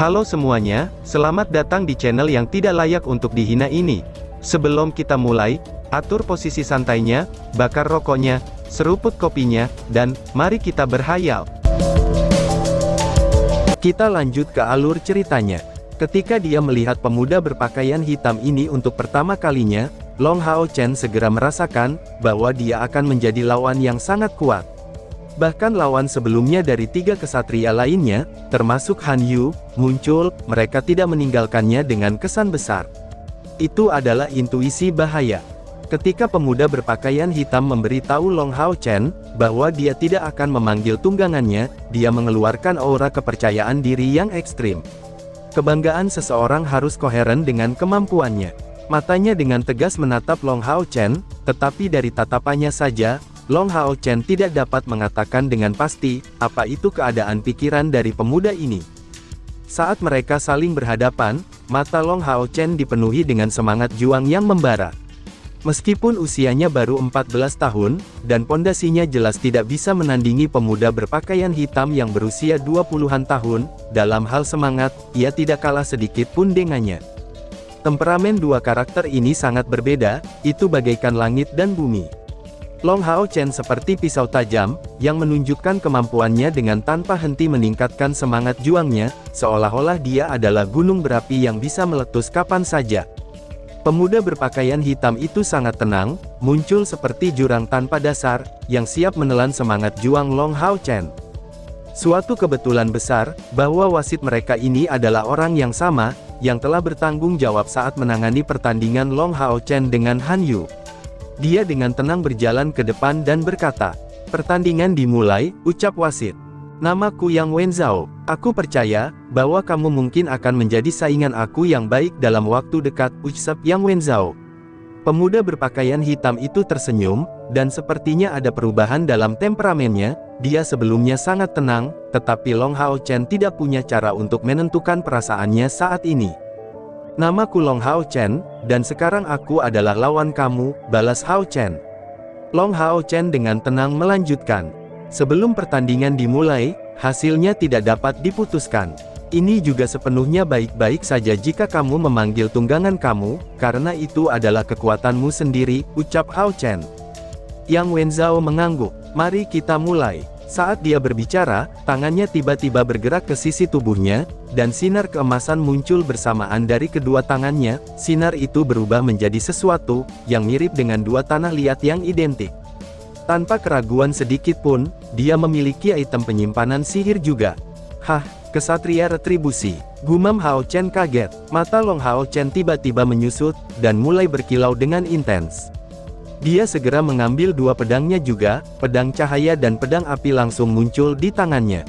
Halo semuanya, selamat datang di channel yang tidak layak untuk dihina ini. Sebelum kita mulai, atur posisi santainya, bakar rokoknya, seruput kopinya, dan mari kita berhayal. Kita lanjut ke alur ceritanya. Ketika dia melihat pemuda berpakaian hitam ini untuk pertama kalinya, Long Hao Chen segera merasakan bahwa dia akan menjadi lawan yang sangat kuat. Bahkan lawan sebelumnya dari 3 kesatria lainnya, termasuk Han Yu, muncul, mereka tidak meninggalkannya dengan kesan besar. Itu adalah intuisi bahaya. Ketika pemuda berpakaian hitam memberitahu Long Hao Chen bahwa dia tidak akan memanggil tunggangannya, dia mengeluarkan aura kepercayaan diri yang ekstrim. Kebanggaan seseorang harus koheren dengan kemampuannya. Matanya dengan tegas menatap Long Hao Chen, tetapi dari tatapannya saja, Long Hao Chen tidak dapat mengatakan dengan pasti, apa itu keadaan pikiran dari pemuda ini. Saat mereka saling berhadapan, mata Long Hao Chen dipenuhi dengan semangat juang yang membara. Meskipun usianya baru 14 tahun, dan pondasinya jelas tidak bisa menandingi pemuda berpakaian hitam yang berusia 20-an tahun, dalam hal semangat, ia tidak kalah sedikit pun dengannya. Temperamen dua karakter ini sangat berbeda, itu bagaikan langit dan bumi. Long Hao Chen seperti pisau tajam, yang menunjukkan kemampuannya dengan tanpa henti meningkatkan semangat juangnya, seolah-olah dia adalah gunung berapi yang bisa meletus kapan saja. Pemuda berpakaian hitam itu sangat tenang, muncul seperti jurang tanpa dasar, yang siap menelan semangat juang Long Hao Chen. Suatu kebetulan besar, bahwa wasit mereka ini adalah orang yang sama, yang telah bertanggung jawab saat menangani pertandingan Long Hao Chen dengan Han Yu. Dia dengan tenang berjalan ke depan dan berkata, "Pertandingan dimulai," ucap wasit. "Namaku Yang Wenzhao. Aku percaya bahwa kamu mungkin akan menjadi saingan aku yang baik dalam waktu dekat," ucap Yang Wenzhao. Pemuda berpakaian hitam itu tersenyum, dan sepertinya ada perubahan dalam temperamennya. Dia sebelumnya sangat tenang, tetapi Long Hao Chen tidak punya cara untuk menentukan perasaannya saat ini. "Namaku Long Hao Chen, dan sekarang aku adalah lawan kamu," balas Hao Chen. Long Hao Chen dengan tenang melanjutkan, "Sebelum pertandingan dimulai, hasilnya tidak dapat diputuskan. Ini juga sepenuhnya baik-baik saja jika kamu memanggil tunggangan kamu, karena itu adalah kekuatanmu sendiri," ucap Hao Chen. Yang Wenzhao mengangguk, "Mari kita mulai." Saat dia berbicara, tangannya tiba-tiba bergerak ke sisi tubuhnya, dan sinar keemasan muncul bersamaan dari kedua tangannya. Sinar itu berubah menjadi sesuatu yang mirip dengan dua tanah liat yang identik. Tanpa keraguan sedikit pun, dia memiliki item penyimpanan sihir juga. "Hah, kesatria retribusi," gumam Hao Chen kaget. Mata Long Hao Chen tiba-tiba menyusut, dan mulai berkilau dengan intens. Dia segera mengambil dua pedangnya juga, pedang cahaya dan pedang api langsung muncul di tangannya.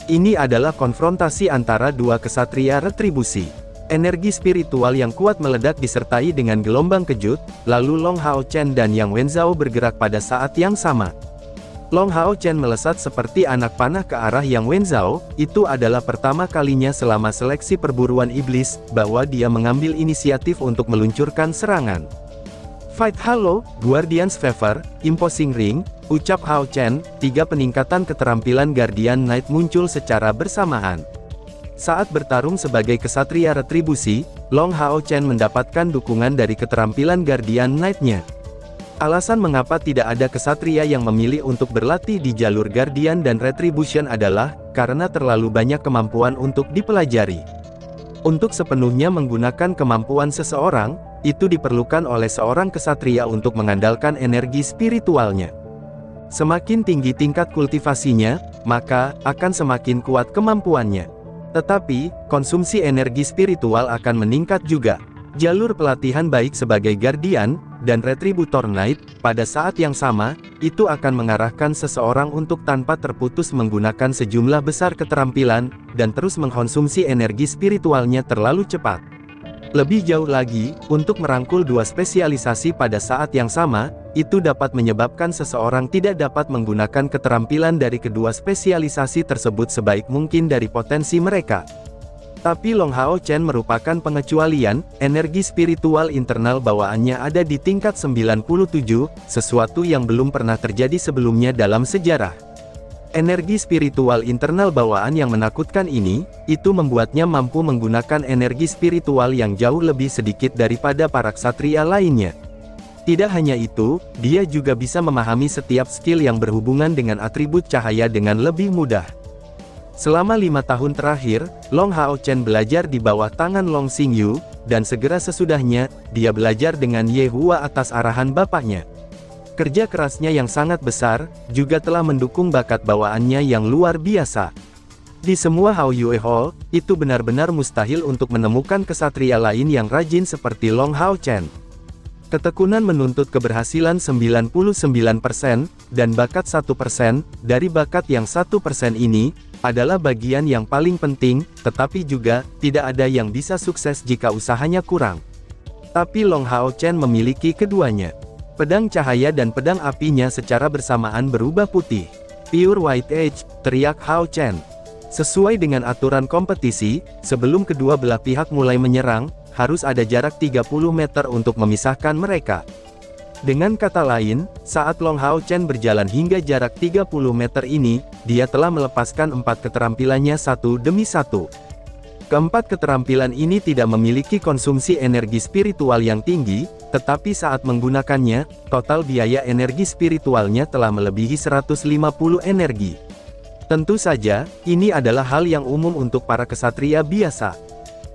Ini adalah konfrontasi antara dua kesatria retribusi. Energi spiritual yang kuat meledak disertai dengan gelombang kejut, lalu Long Hao Chen dan Yang Wenzhao bergerak pada saat yang sama. Long Hao Chen melesat seperti anak panah ke arah Yang Wenzhao. Itu adalah pertama kalinya selama seleksi perburuan iblis, bahwa dia mengambil inisiatif untuk meluncurkan serangan. "Fight Halo, Guardian's Favor, Imposing Ring," ucap Hao Chen. 3 peningkatan keterampilan Guardian Knight muncul secara bersamaan. Saat bertarung sebagai kesatria retribusi, Long Hao Chen mendapatkan dukungan dari keterampilan Guardian Knight-nya. Alasan mengapa tidak ada kesatria yang memilih untuk berlatih di jalur Guardian dan Retribution adalah, karena terlalu banyak kemampuan untuk dipelajari. Untuk sepenuhnya menggunakan kemampuan seseorang, itu diperlukan oleh seorang kesatria untuk mengandalkan energi spiritualnya. Semakin tinggi tingkat kultivasinya, maka akan semakin kuat kemampuannya. Tetapi, konsumsi energi spiritual akan meningkat juga. Jalur pelatihan baik sebagai Guardian dan Retributor Knight, pada saat yang sama, itu akan mengarahkan seseorang untuk tanpa terputus menggunakan sejumlah besar keterampilan, dan terus mengkonsumsi energi spiritualnya terlalu cepat. Lebih jauh lagi, untuk merangkul dua spesialisasi pada saat yang sama, itu dapat menyebabkan seseorang tidak dapat menggunakan keterampilan dari kedua spesialisasi tersebut sebaik mungkin dari potensi mereka. Tapi Long Hao Chen merupakan pengecualian. Energi spiritual internal bawaannya ada di tingkat 97, sesuatu yang belum pernah terjadi sebelumnya dalam sejarah. Energi spiritual internal bawaan yang menakutkan ini, itu membuatnya mampu menggunakan energi spiritual yang jauh lebih sedikit daripada para ksatria lainnya. Tidak hanya itu, dia juga bisa memahami setiap skill yang berhubungan dengan atribut cahaya dengan lebih mudah. Selama 5 tahun terakhir, Long Hao Chen belajar di bawah tangan Long Xingyu, dan segera sesudahnya, dia belajar dengan Ye Hua atas arahan bapaknya. Kerja kerasnya yang sangat besar, juga telah mendukung bakat bawaannya yang luar biasa. Di semua Hao Yue Hall, itu benar-benar mustahil untuk menemukan kesatria lain yang rajin seperti Long Hao Chen. Ketekunan menuntut keberhasilan 99%, dan bakat 1%, dari bakat yang 1% ini, adalah bagian yang paling penting, tetapi juga, tidak ada yang bisa sukses jika usahanya kurang. Tapi Long Hao Chen memiliki keduanya. Pedang cahaya dan pedang apinya secara bersamaan berubah putih. Pure White Edge, teriak Hao Chen. Sesuai dengan aturan kompetisi, sebelum kedua belah pihak mulai menyerang, harus ada jarak 30 meter untuk memisahkan mereka. Dengan kata lain, saat Long Hao Chen berjalan hingga jarak 30 meter ini, dia telah melepaskan 4 keterampilannya satu demi satu. Keempat keterampilan ini tidak memiliki konsumsi energi spiritual yang tinggi, tetapi saat menggunakannya, total biaya energi spiritualnya telah melebihi 150 energi. Tentu saja, ini adalah hal yang umum untuk para ksatria biasa.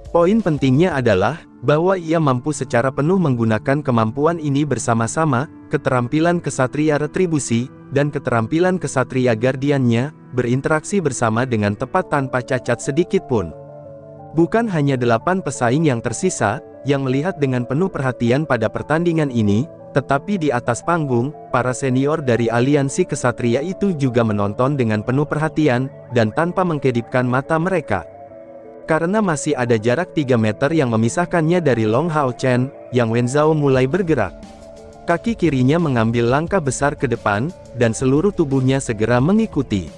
Poin pentingnya adalah, bahwa ia mampu secara penuh menggunakan kemampuan ini bersama-sama, keterampilan ksatria retribusi, dan keterampilan ksatria guardiannya, berinteraksi bersama dengan tepat tanpa cacat sedikit pun. Bukan hanya 8 pesaing yang tersisa, yang melihat dengan penuh perhatian pada pertandingan ini, tetapi di atas panggung, para senior dari aliansi kesatria itu juga menonton dengan penuh perhatian, dan tanpa mengkedipkan mata mereka. Karena masih ada jarak 3 meter yang memisahkannya dari Long Hao Chen, Yang Wenzhao mulai bergerak. Kaki kirinya mengambil langkah besar ke depan, dan seluruh tubuhnya segera mengikuti.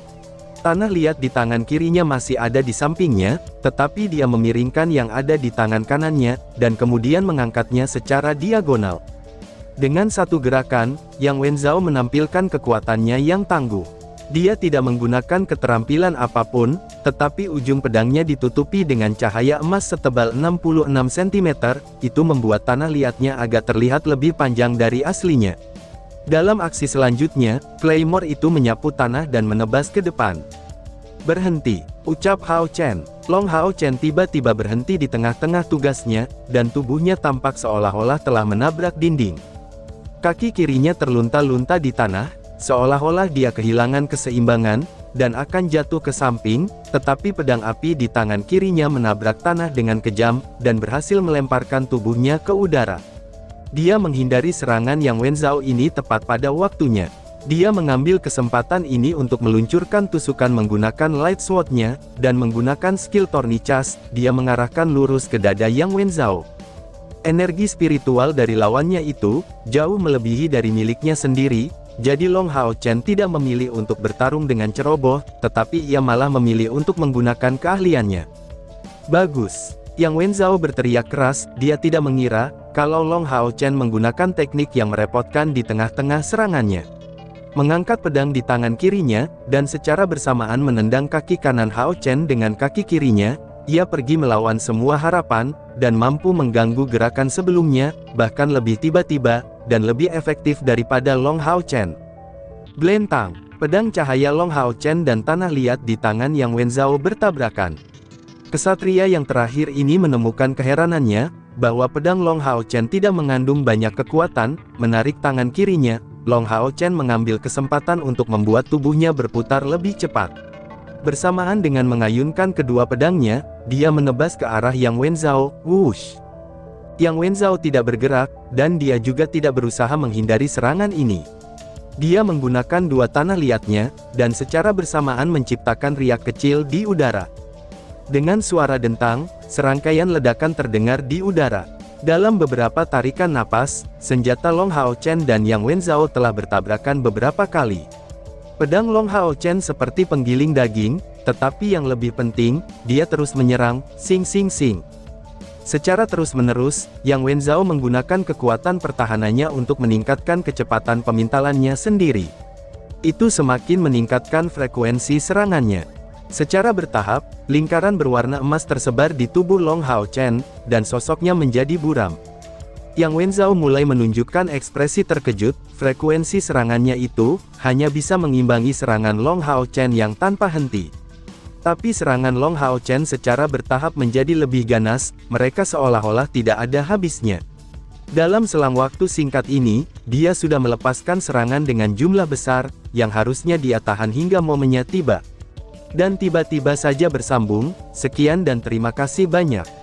Tanah liat di tangan kirinya masih ada di sampingnya, tetapi dia memiringkan yang ada di tangan kanannya, dan kemudian mengangkatnya secara diagonal. Dengan satu gerakan, Yang Wenzhao menampilkan kekuatannya yang tangguh. Dia tidak menggunakan keterampilan apapun, tetapi ujung pedangnya ditutupi dengan cahaya emas setebal 66 cm, itu membuat tanah liatnya agak terlihat lebih panjang dari aslinya. Dalam aksi selanjutnya, Claymore itu menyapu tanah dan menebas ke depan. "Berhenti," ucap Hao Chen. Long Hao Chen tiba-tiba berhenti di tengah-tengah tugasnya, dan tubuhnya tampak seolah-olah telah menabrak dinding. Kaki kirinya terlunta-lunta di tanah, seolah-olah dia kehilangan keseimbangan, dan akan jatuh ke samping, tetapi pedang api di tangan kirinya menabrak tanah dengan kejam, dan berhasil melemparkan tubuhnya ke udara. Dia menghindari serangan Yang Wenzhao ini tepat pada waktunya. Dia mengambil kesempatan ini untuk meluncurkan tusukan menggunakan light sword-nya, dan menggunakan skill Tornichas, dia mengarahkan lurus ke dada Yang Wenzhao. Energi spiritual dari lawannya itu, jauh melebihi dari miliknya sendiri, jadi Long Hao Chen tidak memilih untuk bertarung dengan ceroboh, tetapi ia malah memilih untuk menggunakan keahliannya. "Bagus!" Yang Wenzhao berteriak keras, dia tidak mengira, kalau Long Hao Chen menggunakan teknik yang merepotkan di tengah-tengah serangannya. Mengangkat pedang di tangan kirinya, dan secara bersamaan menendang kaki kanan Hao Chen dengan kaki kirinya, ia pergi melawan semua harapan, dan mampu mengganggu gerakan sebelumnya, bahkan lebih tiba-tiba, dan lebih efektif daripada Long Hao Chen. Blentang, pedang cahaya Long Hao Chen dan tanah liat di tangan Yang Wenzhao bertabrakan. Kesatria yang terakhir ini menemukan keheranannya, bahwa pedang Long Hao Chen tidak mengandung banyak kekuatan. Menarik tangan kirinya, Long Hao Chen mengambil kesempatan untuk membuat tubuhnya berputar lebih cepat. Bersamaan dengan mengayunkan kedua pedangnya, dia menebas ke arah Yang Wenzhao. Wush! Yang Wenzhao tidak bergerak, dan dia juga tidak berusaha menghindari serangan ini. Dia menggunakan dua tanah liatnya, dan secara bersamaan menciptakan riak kecil di udara. Dengan suara dentang, serangkaian ledakan terdengar di udara. Dalam beberapa tarikan napas, senjata Long Hao Chen dan Yang Wenzhao telah bertabrakan beberapa kali. Pedang Long Hao Chen seperti penggiling daging, tetapi yang lebih penting, dia terus menyerang, sing sing sing. Secara terus-menerus, Yang Wenzhao menggunakan kekuatan pertahanannya untuk meningkatkan kecepatan pemintalannya sendiri. Itu semakin meningkatkan frekuensi serangannya. Secara bertahap, lingkaran berwarna emas tersebar di tubuh Long Hao Chen, dan sosoknya menjadi buram. Yang Wenzhao mulai menunjukkan ekspresi terkejut, frekuensi serangannya itu, hanya bisa mengimbangi serangan Long Hao Chen yang tanpa henti. Tapi serangan Long Hao Chen secara bertahap menjadi lebih ganas, mereka seolah-olah tidak ada habisnya. Dalam selang waktu singkat ini, dia sudah melepaskan serangan dengan jumlah besar, yang harusnya dia tahan hingga momennya tiba. Dan tiba-tiba saja bersambung, sekian dan terima kasih banyak.